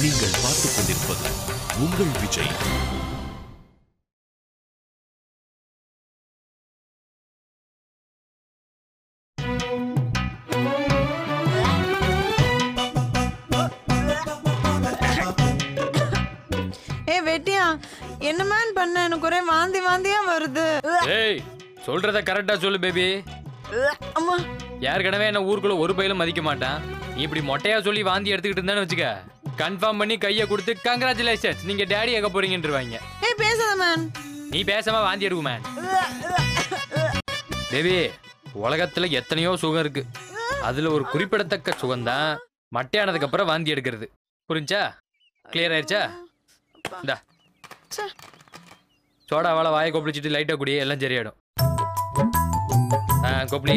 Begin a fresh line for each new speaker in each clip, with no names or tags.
நீங்கள் பார்த்துக் கொண்டிருப்பது உங்கள் விஜய்.
வெட்டியா என்ன மேன் பண்ண? எனக்கு ஒரே வாந்தி வாந்தியா வருது.
ஏய் சொல்றத கரெக்டா சொல்லு பேபி.
அம்மா
யாருக்கனவே என்ன ஊருக்குள்ள ஒரு பையிலும் மதிக்க மாட்டான். நீ இப்படி மொட்டையா சொல்லி வாந்தி எடுத்துக்கிட்டு இருந்தான்னு வச்சுக்க, கன்ஃபார்ம் பண்ணி கையை கொடுத்து கங்க்ராச்சுலேஷன்ஸ் நீங்க டேடி எங்க போறீங்கன்றுவாங்க.
ஏய் பேசாத மேன்.
நீ பேசாம வாந்தி எடுக்கும் மேன். பேபி உலகத்துல எத்தனையோ சுகம் இருக்கு, அதுல ஒரு குறிப்பிடத்தக்க சுகம் தான் மட்டையானதுக்கு அப்புறம் வாந்தி எடுக்கிறது. புரிஞ்சா? கிளியர் ஆயிடுச்சா? இந்தா சோடா வாழை வாயை கொப்பளிச்சுட்டு லைட்டா குடி, எல்லாம் சரியாயிடும். கொப்பளி.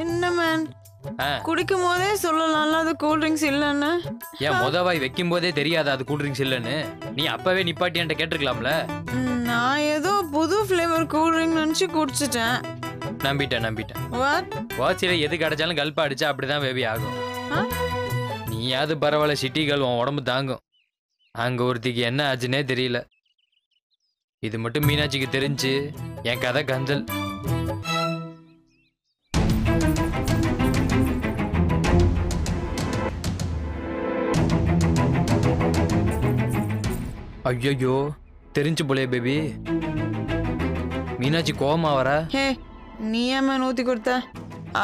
என்ன மேன் குடிக்கும் போதே சொல்லலாம்ல அது கூல் ட்ரிங்க்ஸ் இல்லன்னு.
ஏன் மொதவாய் வைக்கும் போதே தெரியாதா அது கூல் ட்ரிங்க்ஸ் இல்லன்னு? நீ அப்பவே நிப்பாட்டி என்கிட்ட கேட்டிருக்கலாம்ல.
நான் ஏதோ புது ஃப்ளேவர் கூல் ட்ரிங்க் நினைச்சு குடிச்சிட்டேன்.
நம்பிட்டேன். வாட்சியில எது கிடைச்சாலும் கல்பா அடிச்சா அப்படிதான் பேபி ஆகும். நீயாவது பரவாயில்ல, சிட்டிகள் உன் உடம்பு தாங்கும். அங்க ஒருத்திக்கு என்ன ஆச்சுன்னே தெரியல. இது மட்டும் மீனாட்சிக்கு தெரிஞ்சு என் கதை கந்தல். ஐயோ தெரிஞ்சு போலே பேபி. மீனாட்சி கோவமா வர.
ஹே நீ ஏமா ஊத்தி கொடுத்த?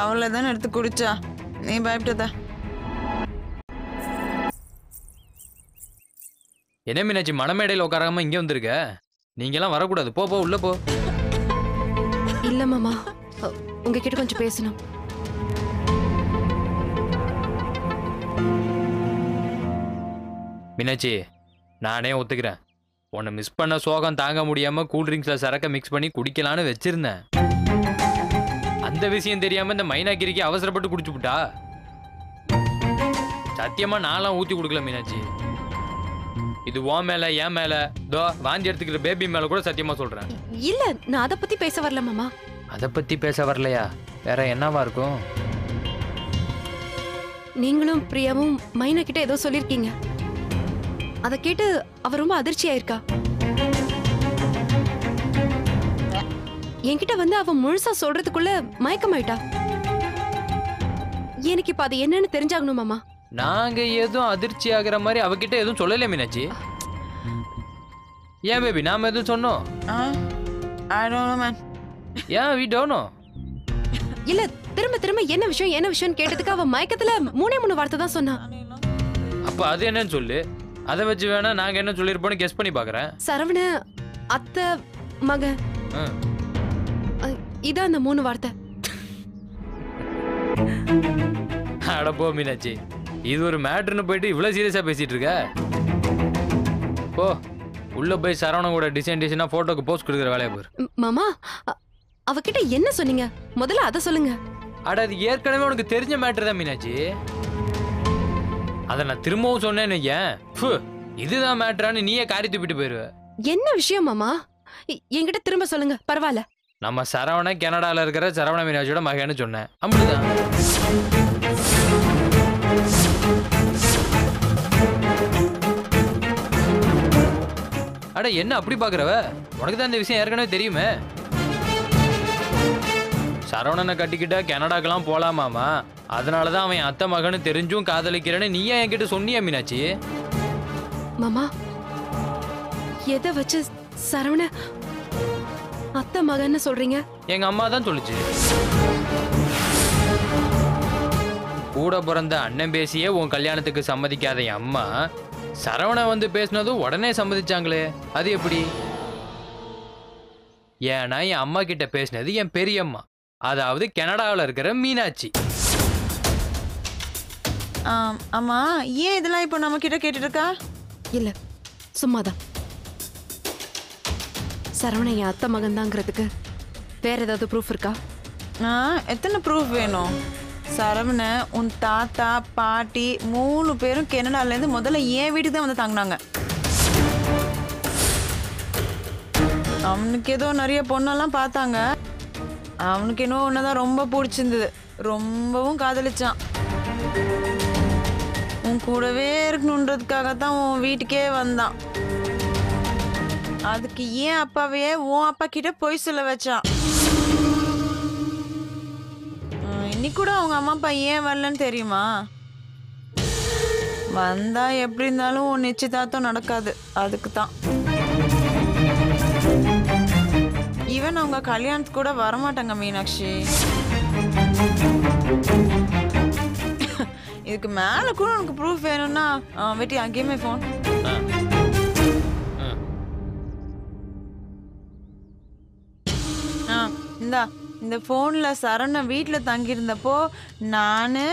அவளை தானே எடுத்து குடிச்சா, நீ பயப்பட்டதா?
என்ன மீனாட்சி மணமேடையில் உட்காராம இங்கே வந்திருக்க? நீங்கெல்லாம் வரக்கூடாது, போ போ உள்ள போ.
இல்ல மாமா, உங்ககிட்ட கொஞ்சம் பேசணும்.
மீனாட்சி நானே ஒத்துக்கிறேன், உன்னை மிஸ் பண்ண சோகம் தாங்க முடியாம கூல் ட்ரிங்க்ஸ்ல சரக்க மிக்ஸ் பண்ணி குடிக்கலான்னு வச்சிருந்தேன். அந்த விஷயம் தெரியாம இந்த மைனாக்கிரிக்கு அவசரப்பட்டு குடிச்சுட்டா. சத்தியமா நான்லாம் ஊத்தி கொடுக்கல மீனாட்சி. இது ஓ மேல ஏன் மேல தோ வாந்தி எடுத்துக்கிற பேபி மேல கூட சத்தியமா சொல்றேன்.
இல்ல நான் அத பத்தி பேச வரல மாமா.
அத பத்தி பேச வரலையா? வேற என்னவா இருக்கும்?
நீங்களும் பிரியாவும் மைனா கிட்ட ஏதோ சொல்லிருக்கீங்க, அத கேட்டு அவ ரொம்ப அதிர்ச்சி ஆயிருக்கா. என்கிட்ட வந்து அவ முழுசா சொல்றதுக்குள்ள மயக்கமாயிட்டா. எனக்கு இப்ப அது என்னன்னு தெரிஞ்சாகணும் மாமா.
நாங்க எதுவும் அதிர்ச்சி ஆகிற மாதிரி அவகிட்ட எதுவும் சொல்லல மீனாட்சி. ஏன் பேபி நாம எதுவும் சொன்னோம்? ஏன் we don't know.
இல்ல திரும்ப திரும்ப என்ன விஷயம் கேட்டதுக்கு அவ மயக்கத்துல 3 வார்த்தை தான் சொன்னா.
அப்ப அது என்னன்னு சொல்லு, அதை வச்சு வேணா நாங்க என்ன சொல்லிருப்போம்னு கெஸ் பண்ணி பாக்குறேன்.
சரவண அத்தை மக, இதான் அந்த 3 வார்த்தை.
அட போ மீனாட்சி, இது ஒரு மேட்டர்னு போயிட்டு இவ்வளவு சீரியஸா பேசிட்டு இருக்க. போ உள்ள போய் சரவணன் கூட டிசைனா போட்டோக்கு போஸ்ட் கொடுக்குற வேலையை போரு.
மாமா அவகிட்ட என்ன சொன்னீங்க முதல்ல அத சொல்லுங்க.
அட அது ஏற்கனவே உனக்கு தெரிஞ்ச மேட்டர் தான் மீனாட்சி. அத நான் திரும்பவும் சொன்னேன்னு ஏன் இதுதான் மேட்டரான்னு நீயே காரி துப்பிட்டு போயிருவ.
என்ன விஷயம் மாமா? என்கிட்ட திரும்ப சொல்லுங்க பரவாயில்ல.
நம்ம சரவண கனடால இருக்கிற சரவண மீனாட்சியோட மகன்னு சொன்னேன். அப்படிதான். அட என்ன அப்படி பாக்குறவ? உனக்கு தான் இந்த விஷயம் ஏற்கனவே தெரியுமே. சரவணனை கட்டிக்கிட்டா கனடாக்கெல்லாம் போலாமாமா, அதனாலதான் அவன் அத்தை மகன்னு தெரிஞ்சும் காதலிக்கிறேன்னு நீயே என்கிட்ட சொன்னியா மீனாட்சி?
மாமா எதை வச்சு சரவண அத்தை மகன்னு சொல்றீங்க?
எங்க அம்மா தான் சொல்லுச்சு. கூட பிறந்த அண்ணன் பேசியே உன் கல்யாணத்துக்கு சம்மதிக்காத என் அம்மா சரவண வந்து பேசினதும் உடனே சம்மதிச்சாங்களே, அது எப்படி? ஏன்னா என் அம்மா கிட்ட பேசினது என் பெரியம்மா, அதாவது கனடாவில் இருக்கிற மீனாட்சி.
ஆமா, ஏன் இதெல்லாம் இப்போ நம்ம கிட்ட கேட்டுட்டு இருக்கா?
இல்ல சும்மாதான். சரவண என் அத்தை மகன் தாங்கிறதுக்கு வேற ஏதாவது ப்ரூஃப் இருக்கா?
எத்தனை ப்ரூஃப் வேணும்? சரவண உன் தாத்தா பாட்டி 3 பேரும் கனடால இருந்து முதல்ல என் வீட்டுக்கு தான் வந்து தாங்கினாங்க. அவனுக்கு ஏதோ நிறைய பொண்ணெல்லாம் பார்த்தாங்க. அவனுக்கு என்னவோ ஒன்னதான் ரொம்ப பிடிச்சிருந்தது, ரொம்பவும் காதலிச்சான். உன் கூடவே இருக்கணுன்றதுக்காக தான் உன் வீட்டுக்கே வந்தான். அதுக்கு ஏன் அப்பாவையே உன் அப்பா கிட்ட போய் சொல்ல வச்சான். இன்னைக்கு கூட அவங்க அம்மா அப்பா ஏன் வரலன்னு தெரியுமா? வந்தா எப்படி இருந்தாலும் உன் நிச்சயதார்த்தம் நடக்காது, அதுக்கு தான். ஈவன் அவங்க கல்யாணத்துக்கு கூட வரமாட்டாங்க மீனாட்சி. இதுக்கு மேல கூட உனக்கு ப்ரூஃப் வேணும்னா வெட்டி give me phone. இந்த போன்ல சரவண வீட்டுல தங்கியிருந்தப்போ நானு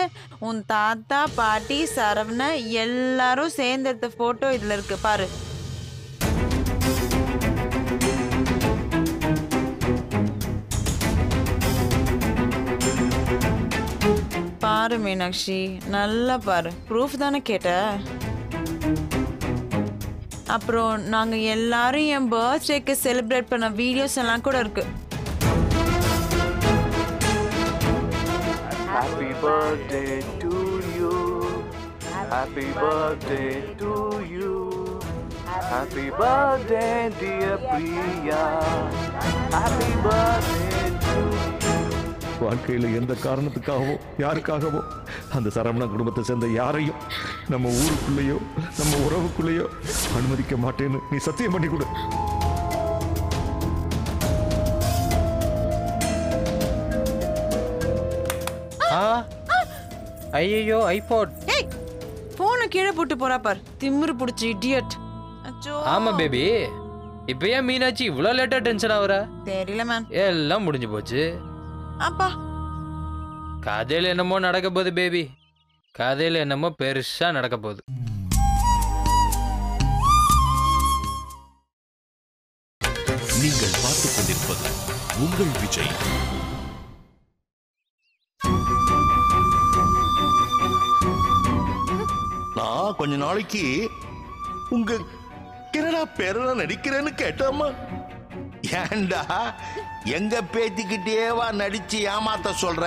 உன் தாத்தா பாட்டி சரவண எல்லாரும் சேர்ந்து எடுத்த போட்டோ இதுல இருக்கு பாரு. பாரு மீனாட்சி, நல்லா பாரு. ப்ரூஃப் தானே கேட்ட? அப்புறம் நாங்க எல்லாரும் என் பர்த்டேக்கு செலிப்ரேட் பண்ண வீடியோஸ் எல்லாம் கூட இருக்கு.
Happy birthday to you. Happy birthday to you. Happy birthday dear Priya. Happy birthday to you.
வாழ்க்கையில் எந்த காரணத்துக்காகவோ யாருக்காகவோ அந்த சரவண குடும்பத்தை சேர்ந்த யாரையும் நம்ம ஊருக்குள்ளேயோ நம்ம உறவுக்குள்ளேயோ அனுமதிக்க மாட்டேன்னு நீ சத்தியம் பண்ணி கொடு.
ஐயோ ஐபோன்.
ஏய், போனை கீழே போட்டு போறா பார், திமிரு புடிச்சு இடியட். அச்சோ.
ஆமா பேபி, இப்போ ஏன் மீனாட்சி இவ்வளோ லேட்டா டென்ஷன் ஆகுற?
தெரியல மேம்.
எல்லாம் முடிஞ்சு போச்சு.
அப்பா
கதையில என்னமோ நடக்க போகுது பேபி, கதையில என்னமோ பெருசா நடக்க போகுது.
நீங்கள் பார்த்துக் கொண்டிருப்பது உங்கள் விஜய்.
நான் கொஞ்ச நாளைக்கு உங்க கனடா பேர நடிக்கிறேன்னு கேட்டாமா.
ஏண்டா எங்க பேத்திக்கிட்டேவா நடிச்சு ஏமாத்த சொல்ற?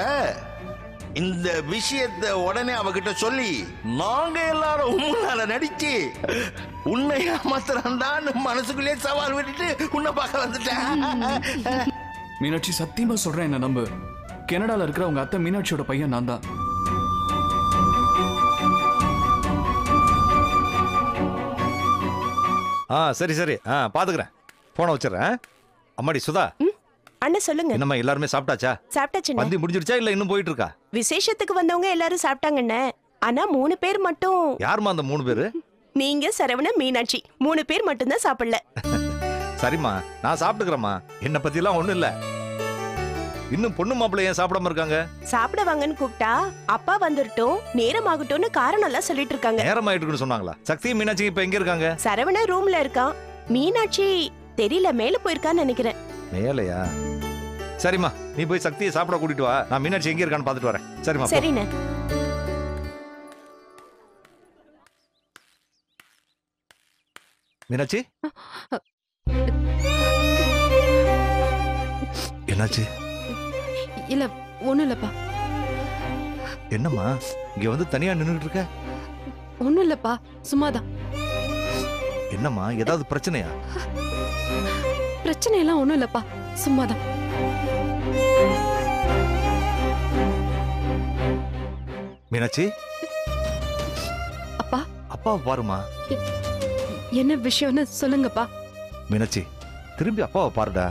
இந்த விஷயத்தை உடனே அவகிட்ட சொல்லி நாங்க எல்லாரும் உன்னால நடிச்சு உன்னை ஏமாத்துறான்டான்னு மனசுக்குள்ளே சவால் விட்டுட்டு உன்னை பார்க்க வந்துட்டேன்.
மீனாட்சி சத்தியமா சொல்றேன், என்ன நம்பு. கனடால இருக்கிற உங்க அத்தை மீனாட்சியோட பையன் நான் தான்.
சரி சரி பாத்துக்கிறேன். போன வச்சிடறேன். அம்மாடி சுதா.
அண்ணா சொல்லுங்க.
என்னம்மா எல்லாருமே சாப்பிட்டாச்சா?
சாப்பிட்டாச்சுண்ணே.
பந்தி முடிஞ்சிருச்சா இல்ல இன்னும் போயிட்டு இருக்கா?
விசேஷத்துக்கு வந்தவங்க எல்லாரும் சாப்பிட்டாங்கண்ணே. ஆனா 3 பேர் மட்டும்.
யாருமா அந்த 3 பேரு?
நீங்க சரவண மீனாட்சி 3 பேர் மட்டும் தான் சாப்பிடல.
சரிம்மா, நான் சாப்பிட்டுக்கிறேம்மா. என்ன பத்தி எல்லாம் ஒண்ணும் இல்ல. இன்னும் பொண்ணு மாப்பிள்ளை ஏன் சாப்பிடாம இருக்காங்க?
சாப்பிட வாங்கன்னு கூப்பிட்டா அப்பா வந்துட்டோம் நேரம் ஆகட்டும்னு காரணம் எல்லாம் சொல்லிட்டு இருக்காங்க.
நேரம் ஆயிட்டுன்னு சொன்னாங்களா? சக்தி மீனாட்சி இப்ப எங்க இருக்காங்க?
சரவண ரூம்ல இருக்கான். மீனாட்சி தெரியல, மேல போயிருக்கான்னு நினைக்கிறேன்.
மேலையா? சரிம்மா, நீ போய் சக்தியை சாப்பிட கூட்டிட்டு வா. நான் மீனாட்சி எங்க இருக்கான்னு பாத்துட்டு வரேன். சரிம்மா.
சரிண்ணே.
மீனாட்சி, என்னாச்சு?
இல்ல ஒண்ணும் இல்லப்பா.
என்னம்மா இங்க வந்து தனியா நின்னுட்டு இருக்க?
ஒண்ணும் இல்லப்பா, சும்மாதான்.
என்னம்மா ஏதாவது பிரச்சனையா?
பிரச்சனை எல்லாம் ஒண்ணும் இல்லப்பா, சும்மாதான்.
மீனாட்சி.
அப்பா.
அப்பாவை பாருமா.
என்ன விஷயம்னு சொல்லுங்கப்பா.
மீனாட்சி, திரும்பி அப்பாவை பாருடா.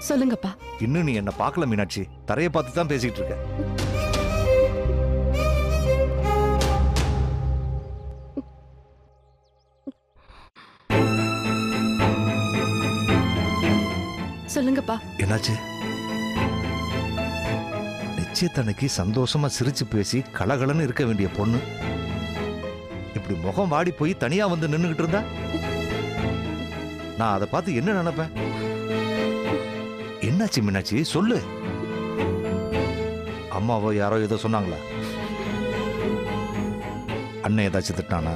சொல்லுங்கப்பா.
இன்னும் நீ என்ன பார்க்கல மீனாட்சி. தரையை பார்த்து தான் பேசிட்டு இருக்க.
சொல்லுங்கப்பா.
என்னாச்சு? நிச்சயத்தன்னைக்கு சந்தோஷமா சிரிச்சு பேசி கலகலன்னு இருக்க வேண்டிய பொண்ணு இப்படி முகம் வாடி போய் தனியா வந்து நின்னுகிட்டு இருந்தா நான் அதை பார்த்து என்ன நினைப்பேன்? என்னாச்சு மீனாட்சி, சொல்லு. அம்மாவோ யாரோ ஏதோ சொன்னாங்களா? அண்ணன் ஏதாச்சும் திட்டானா?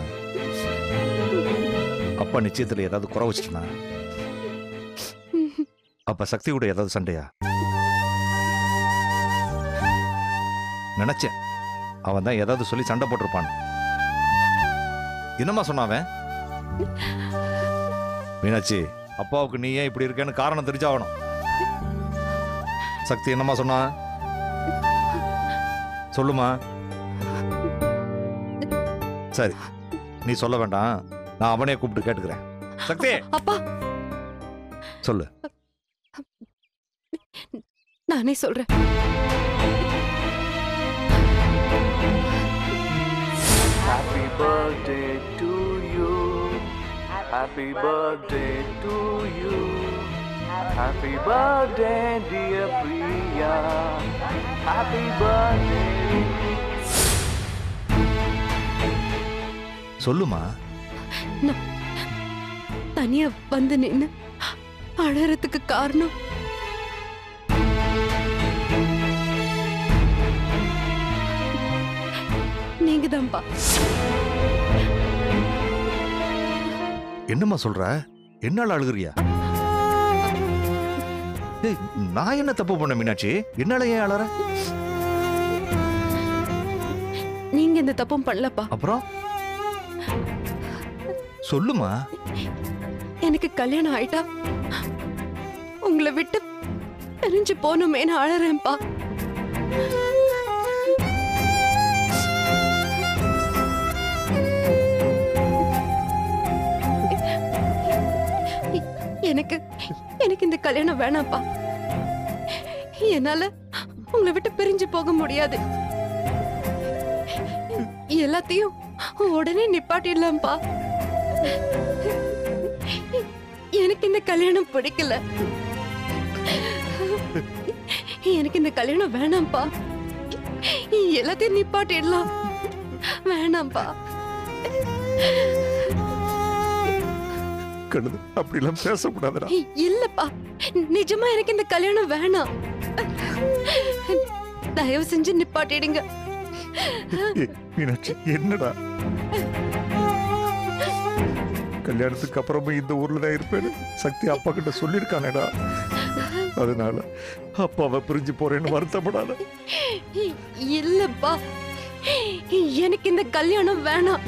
அப்பா நிச்சயத்துல ஏதாவது குறை வச்சுட்டானா? அப்ப சக்தி கூட ஏதாவது சண்டையா? நினைச்சேன் அவன் தான் ஏதாவது சொல்லி சண்டை போட்டிருப்பான். என்னம்மா சொன்னாவன்? மீனாட்சி, அப்பாவுக்கு நீ ஏன் இப்படி இருக்கேன்னு காரணம் தெரிஞ்சாகணும். சக்தி என்னம்மா சொன்னா? சொல்லுமா. சரி, நீ சொல்ல வேண்டாம், நான் அவனே கூப்பிட்டு கேட்டுக்கிறேன். சக்தி,
அப்பா
சொல்லு.
நானே சொல்றேன்.
Happy birthday to you. Happy birthday to you. Happy birthday dear Priya. Happy birthday.
சொல்லுமா.
தனியா வந்து நின்னு அழறதுக்கு காரணம் நீங்க தான்ப்பா.
என்னம்மா சொல்ற? என்னால அழுகுறியா? ஏய், நான் என்ன தப்பு பண்ண மீனாட்சி? என்னால ஏன் அழற?
நீங்க இந்த தப்பும் பண்ணலப்பா.
அப்புறம் சொல்லுமா.
எனக்கு கல்யாணம் ஆயிட்டா உங்களை விட்டு பிரிஞ்சு போகணுமேனு அழறேன்ப்பா. எனக்கு எனக்கு இந்த கல்யாணம் வேணாம்ப்பா. என்னால உங்களை விட்டு பிரிஞ்சு போக முடியாது. எல்லாத்தையும் உடனே நிப்பாட்டிடலாம்ப்பா. எனக்கு இந்த கல்யாணம் பிடிக்கல. எனக்கு இந்த கல்யாணம் வேணாம்ப்பா. எல்லாத்தையும் நிப்பாட்டிடலாம். வேணாம்ப்பா.
கழுது, அப்படிலாம் பேசக்கூடாதுடா.
இல்லப்பா, நிஜமா எனக்கு இந்த கல்யாணம் வேணாம். தயவு செஞ்சு நிப்பாட்டிடுங்க.
மீனாட்சி, என்னடா? கல்யாணத்துக்கு அப்புறமும் இந்த ஊர்ல தான் இருப்பேன்னு சக்தி அப்பா கிட்ட சொல்லியிருக்கானேடா. அதனால அப்பாவை பிரிஞ்சு போறேன்னு வருத்தப்படாத.
இல்லப்பா, எனக்கு இந்த கல்யாணம் வேணாம்.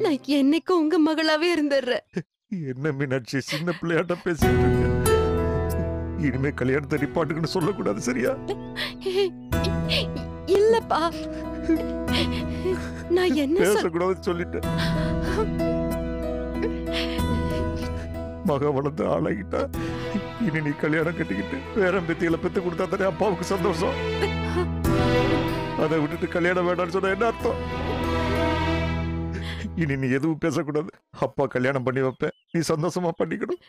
நான் என்னைக்கும் உங்க மகளாவே இருந்துடுறேன்.
என்ன மீனாட்சி, சின்ன பிள்ளையாட்ட பேசிட்டு இருக்க? இனிமே கல்யாணத்தை நிப்பாட்டுக்குன்னு சொல்லக்கூடாது, சரியா?
இல்லப்பா, நான் என்ன
பேசக்கூடாது சொல்லிட்டேன். மக வளர்ந்து ஆளாகிட்டா. இனி நீ கல்யாணம் கட்டிக்கிட்டு பேரம் பேத்திகளை பெத்து கொடுத்தா தானே அப்பாவுக்கு சந்தோஷம். அதை விட்டுட்டு கல்யாணம் வேண்டாம்னு சொன்னா என்ன அர்த்தம்? இனி நீ எதுவும் பேசக்கூடாது. அப்பா கல்யாணம் பண்ணி வைப்பேன், நீ சந்தோஷமா பண்ணிக்கணும்.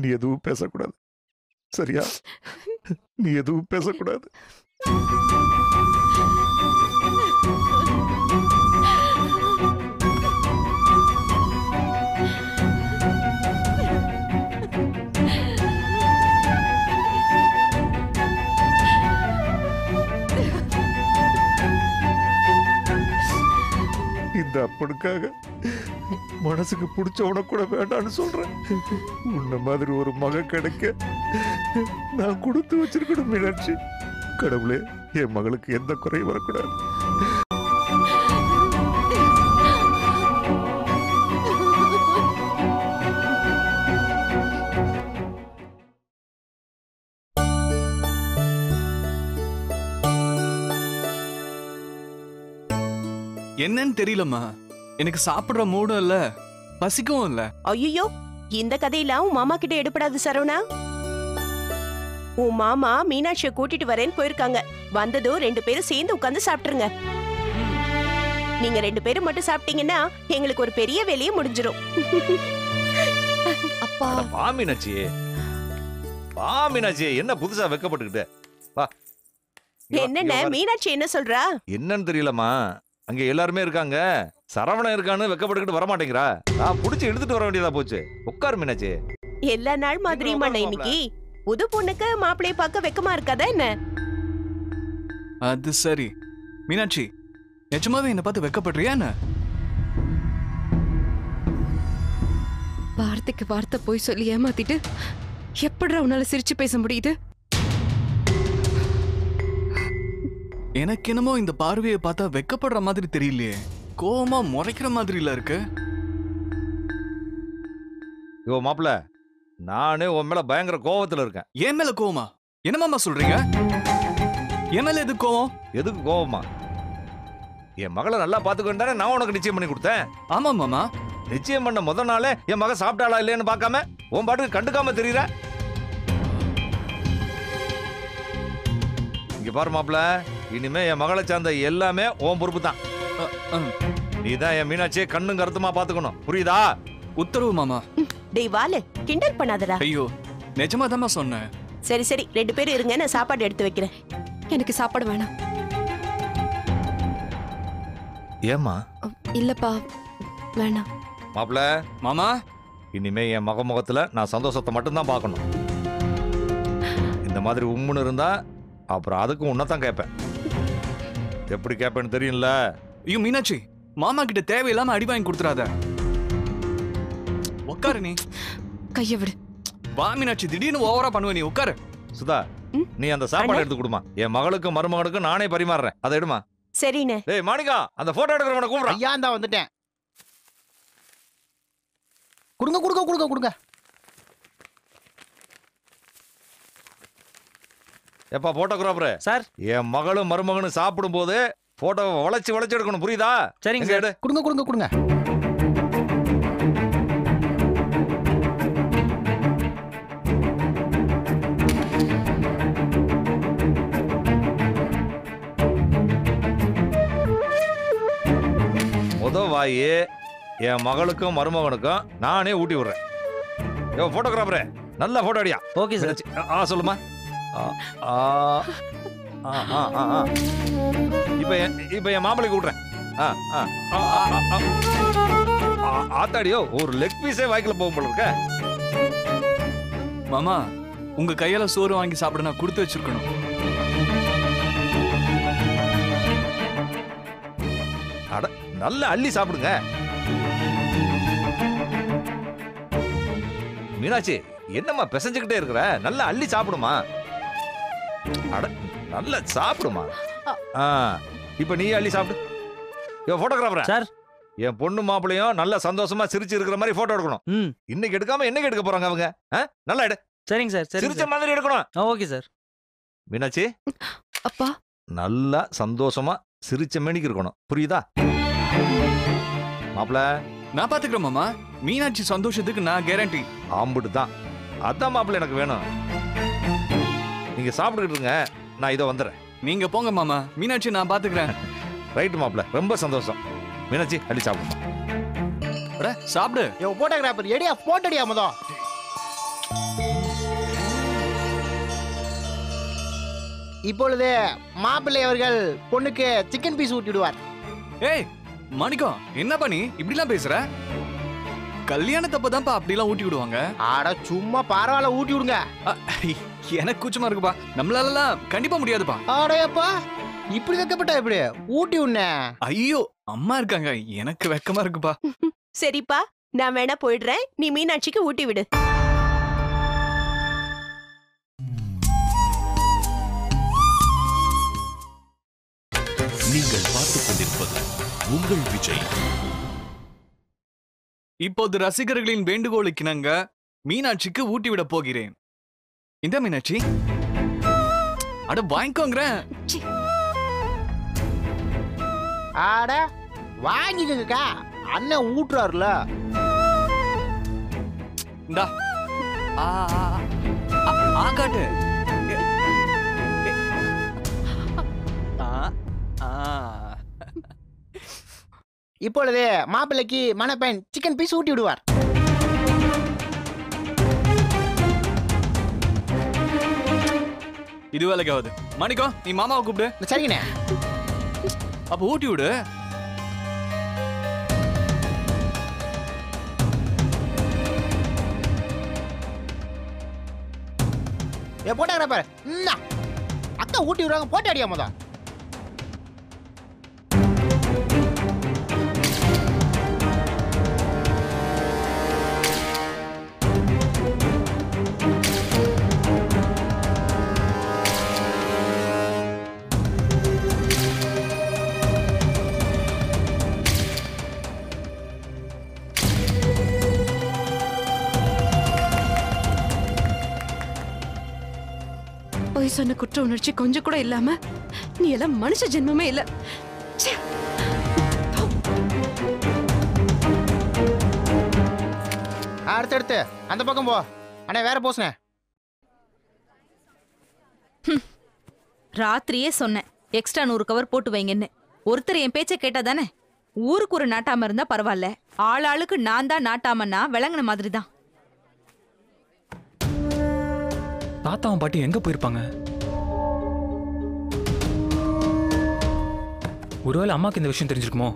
நீ எதுவும் பேசக்கூடாது, சரியா? நீ எதுவும் பேசக்கூடாது. இந்த அப்பனுக்காக மனசுக்கு பிடிச்சவன கூட வேண்டான்னு சொல்றேன். உன்ன மாதிரி ஒரு மக கிடைக்க நான் கொடுத்து வச்சிருக்கணும் மீனாட்சி. கடவுளே, என் மகளுக்கு எந்த குறையும் வரக்கூடாது.
என்னன்னு தெரியலம்மா, எனக்கு சாப்பிடுற மூடும் இல்ல, பசிக்கவும் இல்ல.
ஐயோ, இந்த கதையெல்லாம் உன் மாமா கிட்ட எடுப்படாது சரவணா. உன் மாமா மீனாட்சியை கூட்டிட்டு வரேன்னு போயிருக்காங்க. வந்ததும் 2 பேரும் சேர்ந்து உட்கார்ந்து சாப்பிட்டுருங்க. நீங்க 2 பேரும் மட்டும் சாப்பிட்டீங்கன்னா எங்களுக்கு ஒரு பெரிய வேலையே முடிஞ்சிடும்.
அப்பா,
வா மீனாட்சி, வா மீனாட்சி. என்ன புதுசா வெக்கப்பட்டுக்கிட்ட? வா.
என்னென்ன மீனாட்சி என்ன சொல்றா?
என்னன்னு தெரியலம்மா, அங்க எல்லாருமே இருக்காங்க, சரவணன் இருக்கான்னு வெக்கப்பட்டுக்கிட்டு வரமாட்டேங்கிறா. நான் புடிச்சு எடுத்துட்டு வர வேண்டியதா போச்சு. உட்காரு மீனாட்சி.
எல்லா நாள் மாதிரியுமா இன்னைக்கு? புது பொண்ணுக்கு மாப்பிள்ளைய பார்க்க வெக்கமா இருக்காதா என்ன?
அது சரி. மீனாட்சி, நிஜமாவே என்ன பார்த்து வெக்கப்படுறியா என்ன?
வார்த்தைக்கு வார்த்தை போய் சொல்லி ஏமாத்திட்டு எப்படிடா உன்னால சிரிச்சு பேச முடியுது?
எனக்கு என்னமோ இந்த பார்வையை பார்த்தா வெக்கப்படுற மாதிரி தெரியலையே, கோவமா முறைக்கிற மாதிரி இல்ல இருக்கு.
யோ மாப்பிள்ள, நானே உன் மேல பயங்கர கோவத்துல இருக்கேன்.
என் மேல கோவமா? என்ன மாமா சொல்றீங்க? என் மேல எதுக்கு கோவம்?
எதுக்கு கோவமா? என் மகளை நல்லா பாத்துக்கிட்டானே நான் உனக்கு நிச்சயம் பண்ணி கொடுத்தேன்.
ஆமா மாமா.
நிச்சயம் பண்ண முதல் நாளே என் மகன் சாப்பிட்டாளா இல்லையான்னு பார்க்காம உன் பாட்டுக்கு கண்டுக்காம தெரியுற. இங்க பாரு மாப்பிள்ள, இனிமே என் மகளை சார்ந்த எல்லாமே உன் பொறுப்பு தான். நீதான் என் மீனாட்சியை கண்ணும் கருத்துமா பாத்துக்கணும், புரியுதா?
உத்தரவு மாமா.
டேய் வாலு, கிண்டல் பண்ணாதடா.
ஐயோ, நிஜமா தாமா சொன்னேன்.
சரி சரி, 2 பேரும் இருங்க, நான் சாப்பாடு எடுத்து வைக்கிறேன்.
எனக்கு சாப்பாடு வேணாம்.
ஏமா?
இல்லப்பா, வேணாம்.
மாப்பிள்ள
மாமா,
இனிமே என் மக முகத்துல நான் சந்தோஷத்தை மட்டும்தான் பார்க்கணும். இந்த மாதிரி உம்முன்னு இருந்தா அப்புறம் அதுக்கும் உன்னதான் கேட்பேன். எப்படி கேட்பேன்னு தெரியும்ல?
ஐயோ மீனாட்சி, மாமா கிட்ட தேவையில்லாம அடி வாங்கி கொடுத்துறாத. உட்காரு நீ.
கைய விடு.
வா மீனாட்சி, திடீர்னு ஓவரா பண்ணுவ நீ. உட்காரு.
சுதா, நீ அந்த சாப்பாடு எடுத்து கொடுமா. என் மகளுக்கும் மருமகனுக்கும் நானே பரிமாறுறேன், அதை எடுமா.
சரிண்ணே.
டேய் மாணிக்கா, அந்த போட்டோ எடுக்கிறவனை கூப்பிடுறா.
ஐயா தான் வந்துட்டேன். கொடுங்க கொடுங்க கொடுங்க கொடுங்க.
எப்பா போட்டோகிராஃபர்
சார்,
என் மகளும் மருமகனும் சாப்பிடும் போது போட்டோவை வளைச்சு வளைச்சு எடுக்கணும், புரியுதா?
சரிங்க சார்.
கொடுங்க கொடுங்க கொடுங்க.
வாயி என் மகளுக்கும் மருமகனுக்கும் நானே ஊட்டி விடுறேன். போட்டோகிராஃபரே, நல்ல போட்டோ அடியா.
Okay sir.
சொல்லுமா. இப்ப என் மாப்பிளைக்கு விடுறேன். ஆத்தாடியோ, ஒரு லெக் பீஸே வாய்க்குல போகும் போல இருக்க.
மாமா, உங்க கையால சோறு வாங்கி சாப்பிட நான் கொடுத்து வச்சிருக்கணும்.
அட, நல்ல அள்ளி சாப்பிடுங்க. மீனாட்சி, என்னம்மா பிசைஞ்சுக்கிட்டே இருக்கிற? நல்ல அள்ளி சாப்பிடுமா. அட, நல்ல சாப்பிடுமா. இப்ப நீ அள்ளி சாப்பிடு. போட்டோகிராஃபர்
சார்,
என் பொண்ணு மாப்பிளையும் நல்ல சந்தோஷமா சிரிச்சு இருக்கிற மாதிரி போட்டோ எடுக்கணும். இன்னைக்கு எடுக்காம என்னைக்கு எடுக்க போறாங்க அவங்க? நல்லா எடு.
சரிங்க சார்.
சிரிச்ச மாதிரி எடுக்கணும்.
Okay sir.
மீனாட்சி,
அப்பா,
நல்லா சந்தோஷமா சிரிச்ச மேனிக்கு இருக்கணும், புரியுதா? மாப்பிள,
நான் பாத்துக்கிறேன் மாமா. மீனாட்சி சந்தோஷத்துக்கு நான் கேரண்டி.
ஆம்பிட்டு தான். அதான் மாப்பிள்ள எனக்கு வேணும். நீங்க சாப்பிட்டுக்கிட்டு இருங்க, நான் இதோ வந்துடுறேன்.
நீங்க போங்க மாமா, மீனாட்சி நான் பாத்துக்கிறேன்.
ரைட்டு மாப்பிள்ள, ரொம்ப சந்தோஷம். மீனாட்சி, அள்ளி சாப்பிடுமா.
சாப்பிடு.
போட்டோகிராஃபர் எடியா, போட்டோ அடியா மொதல். இப்பொழுது மாப்பிள்ளை அவர்கள் பொண்ணுக்கு சிக்கன் பீஸ் ஊட்டி விடுவார்.
ஏய் மாணிக்கம், என்ன பண்ணி இப்படிலாம் பேசுற? கல்யாணத்தப்பதான்ப்பா அப்படிலாம் ஊட்டி விடுவாங்க.
ஆட, சும்மா பரவாயில்ல, ஊட்டி விடுங்க.
எனக்கு கூச்சமா இருக்குப்பா, நம்மளாலலாம் கண்டிப்பா முடியாதுப்பா.
ஆடையப்பா, இப்படி வைக்கப்பட்டா எப்படி ஊட்டி உன்ன?
ஐயோ, அம்மா இருக்காங்க, எனக்கு வெக்கமா இருக்குப்பா.
சரிப்பா, நான் வேணா போயிடுறேன், நீ மீனாட்சிக்கு ஊட்டி விடு.
நீங்கள் பார்த்துக் கொண்டிருப்பது உங்கள் விஜய்.
இப்போது ரசிகர்களின் வேண்டுகோளுக்கு இணங்க மீனாட்சிக்கு ஊட்டி விட போகிறேன். இந்த மீனாட்சி, அட வாங்கிக்கோங்கிறேன்.
ஆட, வாங்கிக்கங்கக்கா, அண்ணன் ஊட்டுறாருல.
இந்தா. காட்டு.
இப்பொழுது மாப்பிள்ளைக்கு மணப்பெண் சிக்கன் பீஸ் ஊட்டி விடுவார்.
இது வேலைக்காவது. மாணிக்கம், நீ மாமாவை கூப்பிடு.
சரிங்கண்ணே.
அப்ப ஊட்டி விடு.
போட்டோகிராஃபர், அக்கா ஊட்டி விடுவாங்க, போட்டோ அடியா மொதல்.
பொய் சொன்ன குற்ற உணர்ச்சி கொஞ்சம் கூட இல்லாம நீ எல்லாம் மனுஷ ஜென்மமே இல்ல. ச்சே.
அடுத்து அந்த பக்கம் போ. அண்ணே வேற போஸ்னே.
ராத்திரியே சொன்னேன் எக்ஸ்ட்ரா 100 கவர் போட்டு வைங்கன்னு. ஒருத்தர் என் பேச்ச கேட்டா தானே. ஊருக்கு ஒரு நாட்டாம இருந்தா பரவாயில்ல, ஆளாளுக்கு நான் தான் நாட்டாமன்னா விளங்குன மாதிரி தான்.
தாத்தாவும் பாட்டி எங்க போயிருப்பாங்க? ஒருவேளை அம்மாக்கு இந்த விஷயம் தெரிஞ்சிருக்குமோ?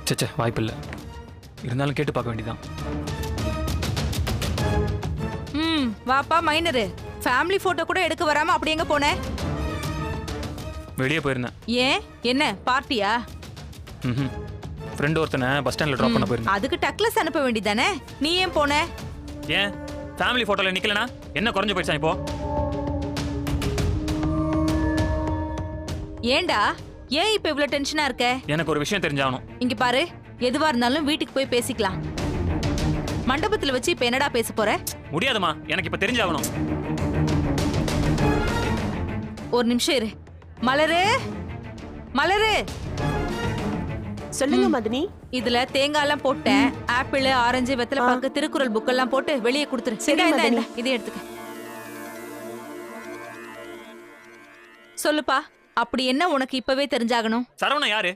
சச்சே, வாய்ப்பில்லை. இருந்தாலும் கேட்டு பார்க்க வேண்டியதான்.
வாப்பா மைனரு, ஃபேமிலி போட்டோ கூட எடுக்க வராம அப்படி எங்க போன?
வெளியே போயிருந்தேன்.
ஏன், என்ன பார்ட்டியா?
ஃப்ரெண்ட் ஒருத்தனை பஸ் ஸ்டாண்ட்ல டிராப் பண்ண போயிருந்தேன்.
அதுக்கு டக்லஸ் அனுப்ப வேண்டியதானே, நீ ஏன் போன?
ஏன் ஃபேமிலி போட்டோல நிக்கலனா என்ன குறைஞ்சு போயிடுச்சா இப்போ?
ஏண்டா, ஏன் இப்ப இவ்ளோ டென்ஷனா இருக்க?
எனக்கு ஒரு விஷயம் தெரிஞ்சாகணும்.
இங்க பாரு, எதுவா இருந்தாலும் வீட்டுக்கு போய் பேசிக்கலாம். மண்டபத்துல வச்சு இப்ப என்னடா பேச போற?
முடியாதுமா, எனக்கு இப்ப தெரிஞ்சாகணும்.
ஒரு நிமிஷம் இரு. மலரு, மலரு,
சொல்லுங்க மதனி.
இதுல தேங்காய் எல்லாம் போட்டேன். ஆப்பிள், ஆரஞ்சு, வெத்தலை பாக்கு, திருக்குறள் புக் எல்லாம் போட்டு வெளியே கொடுத்துரு.
சரி மதனி.
இதை எடுத்துக்க. சொல்லுப்பா, அப்படி என்ன உனக்கு இப்பவே தெரிஞ்சாகணும்?
சரவணா யாரு?